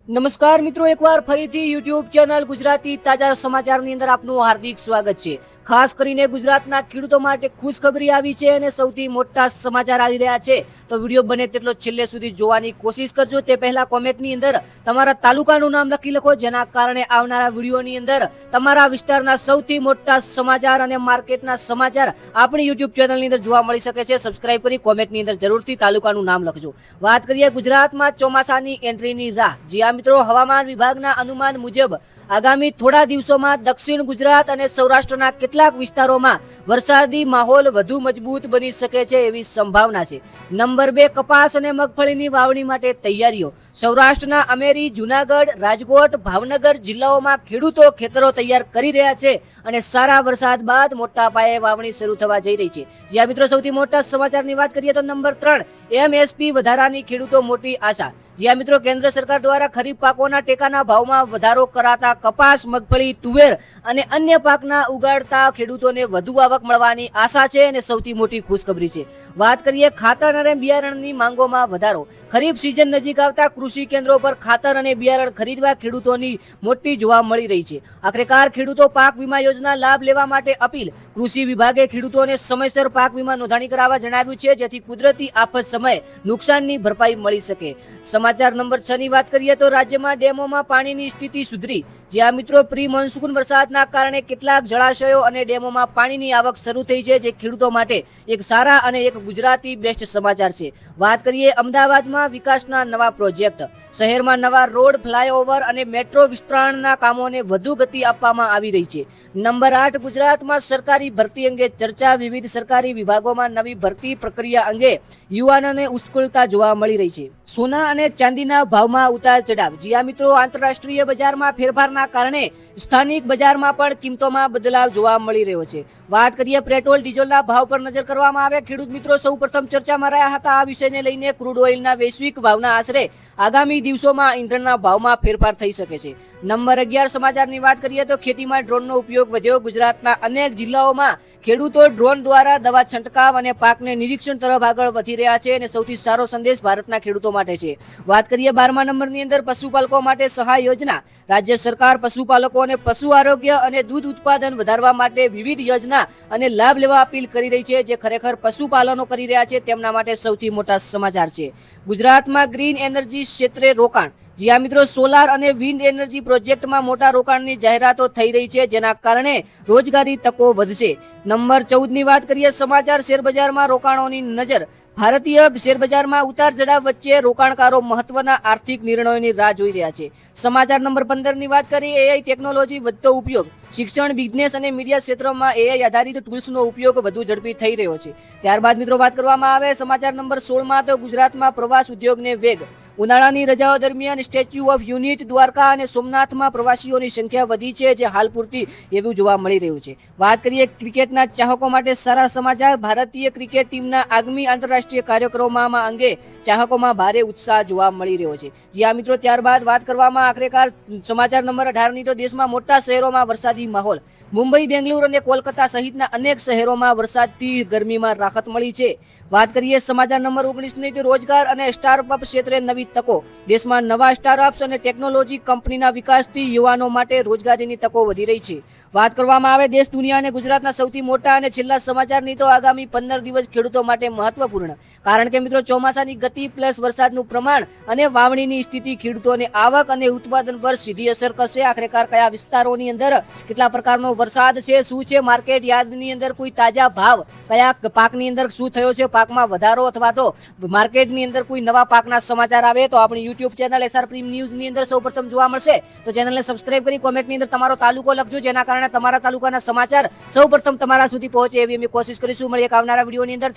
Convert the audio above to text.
નમસ્કાર મિત્રો, એકવાર ફરીથી યુટ્યુબ ચેનલ ગુજરાતી તાજા સમાચારની અંદર આપનું હાર્દિક સ્વાગત છે। ખાસ કરીને ગુજરાતના ખેડૂતો માટે ખુશખબરી આવી છે અને સૌથી મોટા સમાચાર આવી રહ્યા છે, તો વિડીયો બને તેટલો છેલ્લે સુધી જોવાની કોશિશ કરજો। તે પહેલા કોમેન્ટની અંદર તમારા તાલુકાનું નામ લખી લખો, જેના કારણે આવનારા વિડીયોની અંદર તમારા વિસ્તારના સૌથી મોટા સમાચાર અને માર્કેટના સમાચાર આપણી યુટ્યુબ ચેનલની અંદર જોવા મળી શકે છે। સબસ્ક્રાઇબ કરી કોમેન્ટની અંદર જરૂરથી તાલુકાનું નામ લખજો। વાત કરીએ ગુજરાતમાં ચોમાસાની એન્ટ્રીની રાહ। જ્યાં મિત્રો હવામાન વિભાગના અનુમાન મુજબ આગામી થોડા દિવસોમાં દક્ષિણ ગુજરાત અને સૌરાષ્ટ્રના કેટલાક વિસ્તારોમાં વરસાદી માહોલ વધુ મજબૂત બની શકે છે એવી સંભાવના છે। નંબર 2, કપાસ અને મગફળીની વાવણી માટે તૈયારીઓ। સૌરાષ્ટ્રના અમેરી, જુનાગઢ, રાજકોટ, ભાવનગર જિલ્લાઓમાં ખેડૂતો ખેતરો તૈયાર કરી રહ્યા છે અને સારા વરસાદ બાદ મોટા પાયે વાવણી શરૂ થવા જઈ રહી છે। જ્યાં મિત્રો સૌથી મોટા સમાચારની વાત કરીએ તો નંબર 3, MSP વધારાની ખેડૂતો મોટી આશા। જ્યાં મિત્રો કેન્દ્ર સરકાર દ્વારા ખરીફ પાકોના ટેકાના ભાવમાં વધારો કરાતા કપાસ, મગફળી, તુવેર અને અન્ય પાકના ઉગાડતા ખેડૂતોને વધુ આવક મળવાની આશા છે અને સૌથી મોટી ખુશખબરી છે। વાત કરીએ ખાતર અને બિયારણની માંગોમાં વધારો। ખરીફ સિઝન નજીક આવતા કૃષિ કેન્દ્રો પર ખાતર અને બિયારણ ખરીદવા ખેડૂતોની મોટી જોવા મળી રહી છે। આખરેકાર ખેડૂતો પાક વીમા યોજના લાભ લેવા માટે અપીલ। કૃષિ વિભાગે ખેડૂતોને સમયસર પાક વીમા નોંધણી કરાવવા જણાવ્યું છે, જેથી કુદરતી આફત સમયે નુકસાનની ભરપાઈ મળી શકે। સમાચાર નંબર 6 ની વાત કરીએ તો રાજ્યમાં ડેમોમાં પાણીની સ્થિતિ સુધરી। જ્યાં મિત્રો પ્રી મોન્સૂન વરસાદના કારણે કેટલાક જળાશયો અને ડેમોમાં પાણીની આવક શરૂ થઈ છે, જે ખેડૂતો માટે એક સારા અને એક ગુજરાતી બેસ્ટ સમાચાર છે। વાત કરીએ અમદાવાદમાં વિકાસના નવા પ્રોજેક્ટ। શહેરમાં નવા રોડ, ફ્લાયઓવર અને મેટ્રો વિસ્તરણના કામોને વધુ ગતિ આપવામાં આવી રહી છે। નંબર 8, ગુજરાતમાં સરકારી ભરતી અંગે ચર્ચા। વિવિધ સરકારી વિભાગોમાં નવી ભરતી પ્રક્રિયા અંગે યુવાનોને ઉશ્કેરતા જોવા મળી રહી છે। સોના અને ચાંદીના ભાવમાં ઉતાર ચઢાવ। જ્યાં મિત્રો આંતરરાષ્ટ્રીય બજારમાં ફેરફારના કારણે સ્થાનિક બજારમાં પણ કિંમતોમાં બદલાવ જોવા મળી રહ્યો છે। વાત કરીએ પેટ્રોલ ડીઝલના ભાવ પર નજર કરવામાં આવે। ખેડૂત મિત્રો સૌપ્રથમ ચર્ચામાં રહ્યા હતા આ વિષયને લઈને। ક્રૂડ ઓઇલના વૈશ્વિક ભાવના આશરે આગામી દિવસોમાં ઈંધણના ભાવમાં ફેરફાર થઈ શકે છે। નંબર 11 સમાચારની વાત કરીએ તો ખેતીમાં ડ્રોનનો ઉપયોગ વધ્યો। ગુજરાતના અનેક જિલ્લાઓમાં ખેડૂતો ડ્રોન દ્વારા દવા છંટકાવ અને પાકને નિરીક્ષણ તરફ આગળ વધી રહ્યા છે અને સૌથી સારો સંદેશ ભારતના ખેડૂતો માટે છે। વાત કરીએ 12મા નંબરની અંદર પશુપાલકો માટે સહાય યોજના। રાજ્ય સરકાર પશુપાલકોને પશુ આરોગ્ય અને દૂધ ઉત્પાદન વધારવા માટે વિવિધ યોજના અને લાભ લેવા અપીલ કરી રહી છે, જે ખરેખર પશુપાલનો કરી રહ્યા છે તેમના માટે સૌથી મોટા સમાચાર છે। ગુજરાતમાં ગ્રીન એનર્જી ક્ષેત્રે રોકાણ। જ્યાં મિત્રો સોલાર અને વિન્ડ એનર્જી પ્રોજેક્ટમાં મોટા રોકાણની જાહેરાતો થઈ રહી છે, જેના કારણે રોજગારી તકો વધશે। નંબર 14 ની વાત કરીએ સમાચાર શેરબજારમાં રોકાણોની નજર। ભારતીય શેરબજારમાં ઉતાર ચઢાવ વચ્ચે રોકાણકારો મહત્વના આર્થિક નિર્ણયોની રાહ જોઈ રહ્યા છે। સમાચાર નંબર 15 ની વાત કરીએ એઆઈ ટેકનોલોજી વધતો ઉપયોગ। શિક્ષણ, બિઝનેસ અને મીડિયા ક્ષેત્રોમાં એઆઈ આધારિત ટૂલ્સનો ઉપયોગ વધુ ઝડપી થઈ રહ્યો છે। ત્યારબાદ મિત્રો વાત કરવામાં આવે સમાચાર નંબર 16માં તો ગુજરાતમાં પ્રવાસ ઉદ્યોગને વેગ। ઉનાળાની રજાઓ દરમિયાન સ્ટેચ્યુ ઓફ યુનિટી, દ્વારકા અને સોમનાથમાં પ્રવાસીઓની સંખ્યા વધી છે, જે હાલ પૂરતી એવું જોવા મળી રહ્યું છે। વાત કરીએ ક્રિકેટના ચાહકો માટે સારા સમાચાર। ભારતીય ક્રિકેટ ટીમના આગામી આંતરરાષ્ટ્રીય કાર્યક્રમોમાં અંગે ચાહકોમાં ભારે ઉત્સાહ જોવા મળી રહ્યો છે। જ્યાં મિત્રો ત્યારબાદ વાત કરવામાં આખરેકાર સમાચાર નંબર 18ની તો દેશમાં મોટા શહેરોમાં વરસાદી માહોલ। મુંબઈ, બેંગ્લુરુ અને કોલકાતા સહિતના અનેક શહેરોમાં વરસાદથી ગરમીમાં રાહત મળી છે। વાત કરીએ સમાચાર નંબર 19ની તો રોજગાર અને સ્ટાર્ટઅપ ક્ષેત્રે નવી તકો। દેશમાં નવા સ્ટાર્ટઅપ્સ અને ટેકનોલોજી કંપનીના વિકાસથી યુવાનો માટે રોજગારીની તકો વધી રહી છે। વાત કરવામાં આવે દેશ, દુનિયા અને ગુજરાતના સૌથી મોટા અને છેલ્લા સમાચારની તો આગામી 15 દિવસ ખેડૂતો માટે મહત્વપૂર્ણ। કારણ કે મિત્રો ચોમાસાની ગતિ પ્લસ વરસાદનું પ્રમાણ અને વાવણીની સ્થિતિ ખેડૂતોને આવક અને ઉત્પાદન પર સીધી અસર કરશે। આખરેકાર કયા વિસ્તારોની અંદર કેટલા પ્રકારનો વરસાદ છે, શું છે માર્કેટ યાર્ડની અંદર કોઈ તાજા ભાવ, કયા પાકની અંદર શું થયો છે, પાકમાં વધારો અથવા તો માર્કેટની અંદર કોઈ નવા પાકના સમાચાર આવે તો આપણી યુટ્યુબ ચેનલ એસઆર પ્રીમ ન્યૂઝની અંદર સૌપ્રથમ જોવા મળશે। તો ચેનલને સબસ્ક્રાઇબ કરી કોમેન્ટની અંદર તમારો તાલુકો લખજો, જેના કારણે તમારા તાલુકાના સમાચાર સૌપ્રથમ તમારા સુધી પહોંચે એવી અમે કોશિશ કરીશું। મળીએ આવનારા વિડીયોની અંદર।